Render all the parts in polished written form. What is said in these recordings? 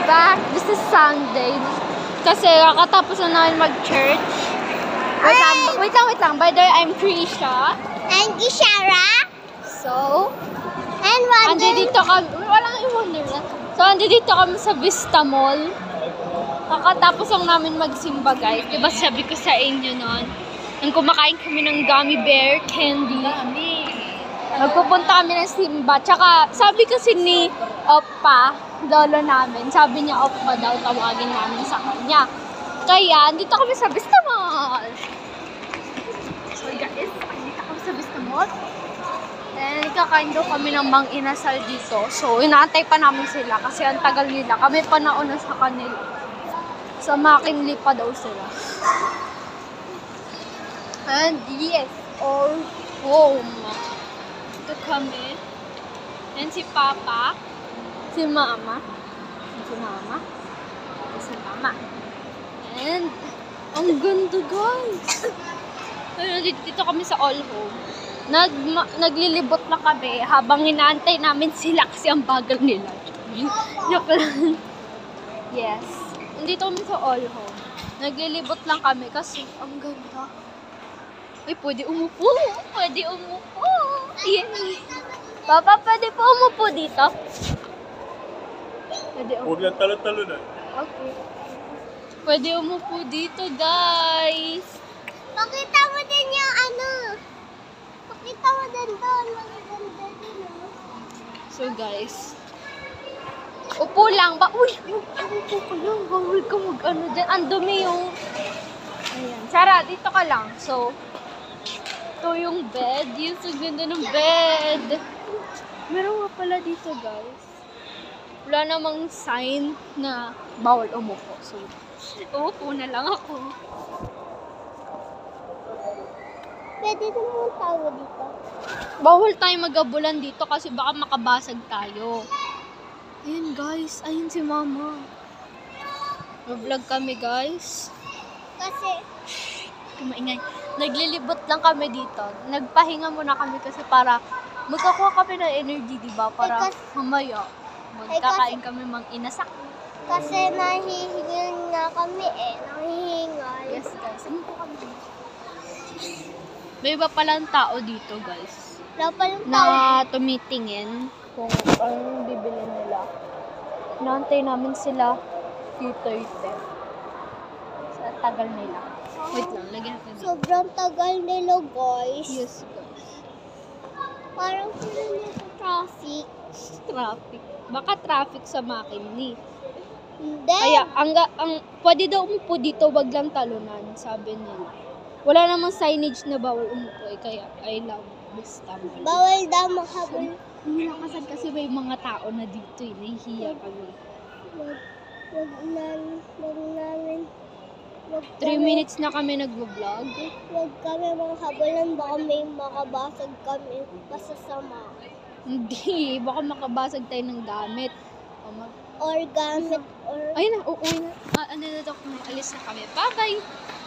back. This is Sunday. Kasi kakatapos na namin mag-church. Wait lang. By the way, I'm Trisha. And Ishara. So, And Wonder. andito kami. Walang i-wonder. So, andito kami sa Vista Mall. Kakatapos lang namin magsimba, guys. Diba sabi ko sa inyo nun? Nang kumakain kami ng gummy bear candy. Magpupunta kami ng simba. Tsaka, sabi kasi ni Oppa, lolo namin, sabi niya Oppa daw, tawagin namin sa kanya. Kaya, andito kami sa Vista Mall. So guys, andito kami sa Vista Mall. And kakain daw kami ng Mang Inasal dito. So, inaantay pa namin sila kasi ang tagal nila. Kami pa nauna sa kanila. Sa McKinley pa daw sila. And yes, all home. Ito kami. And si Papa. Si Mama. And ang ganda, guys. Ayun, dito kami sa all home. Naglilibot na kami habang inaantay namin sila kasi ang bagal nila. Joke lang. Yes. Nandito kami sa all home. Naglilibot lang kami kasi ang ganda. Ay, pwede umupo. Yeah. Papa, pwede po umupo dito? Pwede umupo. Huwag lang talo-talo na. Okay. Pwede umupo dito, guys. Pakita mo din yung ano. Pakita mo din doon. Magaganda din, oh. So, guys. Upo lang ba? Uy, upo ka lang. Bawal ka mag-ano dyan. Ang dumi yung... Ayan. Sarah, dito ka lang. So, ito yung bed. Yung so ganda ng bed. Meron nga pala dito, guys. Wala namang sign na bawal umupo. So, umupo na lang ako. Pwede din mo tawo dito. Bawal tayo magabulan dito kasi baka makabasag tayo. Ayun, guys. Ayun si Mama. Mag-vlog kami, guys. Kasi, Kumaingay. Naglilibot lang kami dito. Nagpahinga muna kami kasi para magkakuha kami ng energy, diba? Para mamaya magkakain kami Mang Inasak. kasi nahihingal nga kami eh. Nahihingal. Yes, guys. Ano po kami? May iba palang tao dito, guys. Wala pa yung Na tao. tumitingin kung anong bibili nila. Naantay namin sila dito. Sa tagal nila. Wait lang, lagyan natin dito. Sobrang tagal nila, guys. Yes, guys. Parang sila nito traffic. Traffic. Baka traffic sa McKinley. Hindi. Kaya, pwede daw umupo dito, wag lang talunan, sabi nila. Wala namang signage na bawal umupo, kaya I love Vista Mall. Bawal daw makahabol. Nilakasan kasi may mga tao na dito, nahihiya kami. Wag namin. 3 minutes na kami nagvo-vlog. Wag kami makahabolan. Baka may makabasag kami. Masasama. Hindi, baka makabasag tayo ng gamit. Or gamit. Or... Ayun na, uuwi na. Ano na daw kami, alis na kami. Bye-bye!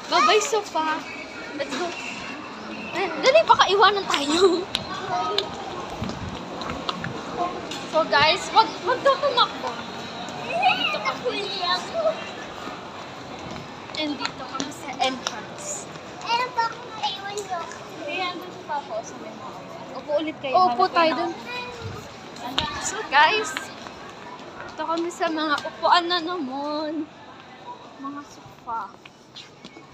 Bye-bye, sofa! Let's go! Dali, baka iwanan tayo. So guys, wag daw tumakbo. Dito kami. And dito kami sa entrance. Eh, bakit naiwan nyo? Kaya doon si Papa o sa may mga. Upo ulit kayo. Upo tayo doon. So guys, ito kami sa mga upuan na naman. Mga sofa.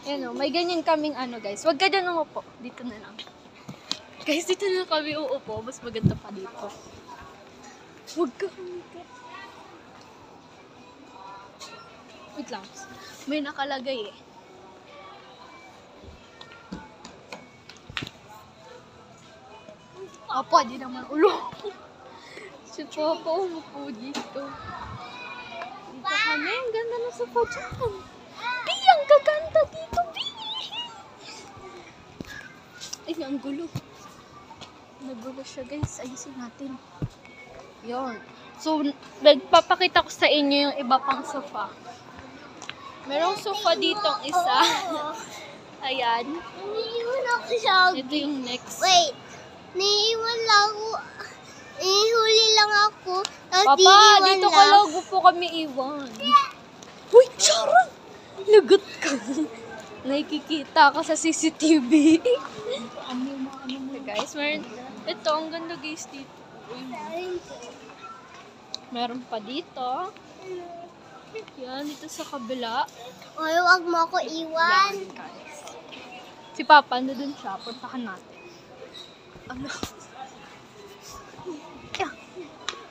Ayan o, may ganyan kaming ano guys. Huwag ka dyan umupo. Dito na lang. Guys, dito na kami uupo. Mas maganda pa dito. Huwag ka humika. Wait lang. May nakalagay eh. Apo, di naman ulo. Si Papa umupo dito. Dito kami. Ang ganda na sofa dyan. Pi, ang gaganda dito, Pi! Ay, ang gulo. Nagulo siya, guys. Ayusin natin. Yun. So, nagpapakita ko sa inyo yung iba pang sofa. Merong sofa ditong isa. Ayan. Naiiwan ako siya. Ito yung next. Wait. Naiiwan lang ako. Ihuli lang ako. Tapos Papa, iiwan dito lang. ka logo po kami iwan. Uy, Sharon! Lagot ka. Nakikita ka sa CCTV. Okay, guys, meron. Ito, ang ganda guys dito. Uy, meron pa dito. Yan, dito sa kabila. Oy, wag mo ako iwan. Yan, guys. Si Papa, ano dun siya? Puntahan natin. Ano?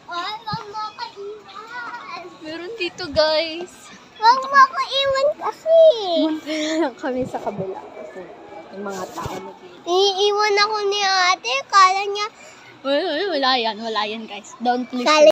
Oy, wag mo ako iwan. Meron dito, guys. Wag mo ako iwan kasi. Punta lang kami sa kabila. Kasi yung mga tao nag-iwan. Iiwan ako ni ate. Kala niya, Wala yan, guys. Don't listen. kala